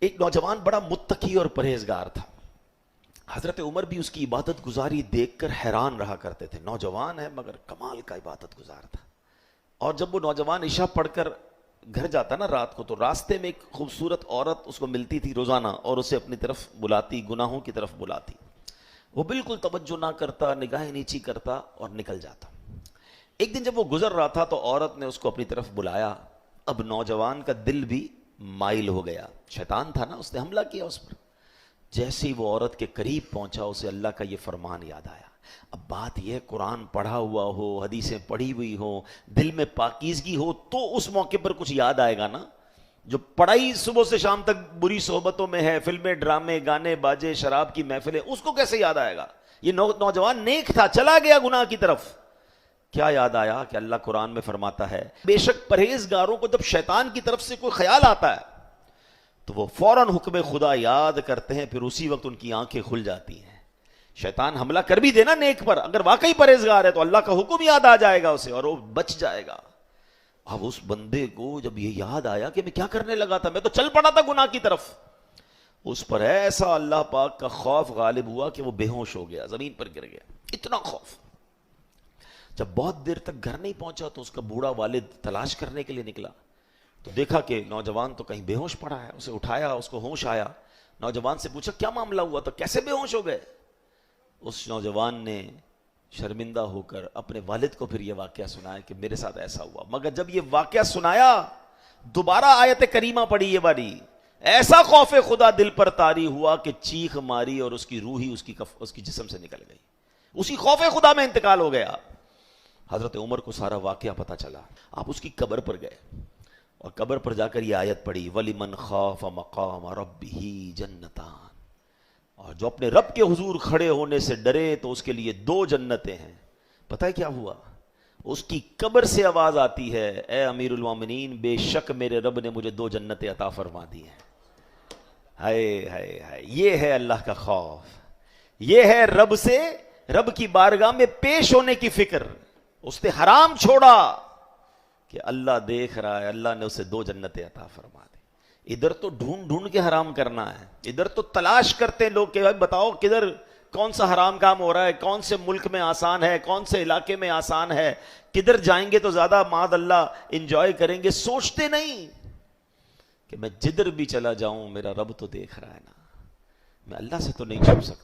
ایک نوجوان بڑا متقی اور پرہیزگار تھا. حضرت عمر بھی اس کی عبادت گزاری دیکھ کر حیران رہا کرتے تھے. نوجوان ہے مگر کمال کا عبادت گزار تھا. اور جب وہ نوجوان عشاء پڑھ کر گھر جاتا نا رات کو، تو راستے میں ایک خوبصورت عورت اس کو ملتی تھی روزانہ اور اسے اپنی طرف بلاتی، گناہوں کی طرف بلاتی. وہ بالکل توجہ نہ کرتا، نگاہیں نیچی کرتا اور نکل جاتا. ایک دن جب وہ گزر رہا تھا تو عورت نے اس کو اپنی طرف بلایا. اب نوجوان کا دل بھی مائل ہو گیا. شیطان تھا نا، اس نے حملہ کیا اس پر. جیسے ہی وہ عورت کے قریب پہنچا اسے اللہ کا یہ فرمان یاد آیا. اب بات یہ ہے، قرآن پڑھا ہوا ہو، حدیثیں پڑھی ہوئی ہو، دل میں پاکیزگی ہو تو اس موقع پر کچھ یاد آئے گا نا. جو پڑھائی صبح سے شام تک بری صحبتوں میں ہے، فلمیں، ڈرامے، گانے باجے، شراب کی محفلیں، اس کو کیسے یاد آئے گا؟ یہ نوجوان نیک تھا، چلا گیا گناہ کی طرف. کیا یاد آیا کہ اللہ قرآن میں فرماتا ہے بے شک پرہیزگاروں کو جب شیطان کی طرف سے کوئی خیال آتا ہے تو وہ فوراً حکم خدا یاد کرتے ہیں، پھر اسی وقت ان کی آنکھیں کھل جاتی ہیں. شیطان حملہ کر بھی دینا نیک پر، اگر واقعی پرہیزگار ہے تو اللہ کا حکم یاد آ جائے گا اسے اور وہ بچ جائے گا. اب اس بندے کو جب یہ یاد آیا کہ میں کیا کرنے لگا تھا، میں تو چل پڑا تھا گناہ کی طرف، اس پر ایسا اللہ پاک کا خوف غالب ہوا کہ وہ بے ہوش ہو گیا، زمین پر گر گیا. اتنا خوف. جب بہت دیر تک گھر نہیں پہنچا تو اس کا بوڑھا والد تلاش کرنے کے لیے نکلا تو دیکھا کہ نوجوان تو کہیں بے ہوش پڑا ہے. اسے اٹھایا، اس کو ہوش آیا. نوجوان سے پوچھا کیا معاملہ ہوا تھا، کیسے بے ہوش ہو گئے؟ اس نوجوان نے شرمندہ ہو کر اپنے والد کو پھر یہ واقعہ سنایا کہ میرے ساتھ ایسا ہوا. مگر جب یہ واقعہ سنایا دوبارہ آیت کریمہ پڑھی یہ باری، ایسا خوف خدا دل پر طاری ہوا کہ چیخ ماری اور اس کی روح ہی اس کی جسم سے نکل گئی. اسی خوف خدا میں انتقال ہو گیا. حضرت عمر کو سارا واقعہ پتا چلا. آپ اس کی قبر پر گئے اور قبر پر جا کر یہ آیت پڑھی وَلِمَنْ خَافَ مَقَامَ رَبِّهِ جَنَّتَانِ، اور جو اپنے رب کے حضور کھڑے ہونے سے ڈرے تو اس کے لیے 2 جنتیں ہیں. پتہ ہے کیا ہوا؟ اس کی قبر سے آواز آتی ہے اے امیر المومنین، بے شک میرے رب نے مجھے 2 جنتیں عطا فرما دی ہیں. ہائے ہائے ہائے، یہ ہے اللہ کا خوف، یہ ہے رب کی بارگاہ میں پیش ہونے کی فکر. اس نے حرام چھوڑا کہ اللہ دیکھ رہا ہے، اللہ نے اسے 2 جنتیں عطا فرما دی. ادھر تو ڈھونڈ کے حرام کرنا ہے، ادھر تو تلاش کرتے ہیں لوگ کہ بھائی بتاؤ کدھر کون سا حرام کام ہو رہا ہے، کون سے ملک میں آسان ہے، کون سے علاقے میں آسان ہے، کدھر جائیں گے تو زیادہ معاذ اللہ انجوائے کریں گے. سوچتے نہیں کہ میں جدھر بھی چلا جاؤں میرا رب تو دیکھ رہا ہے نا، میں اللہ سے تو نہیں چھپ سکتا.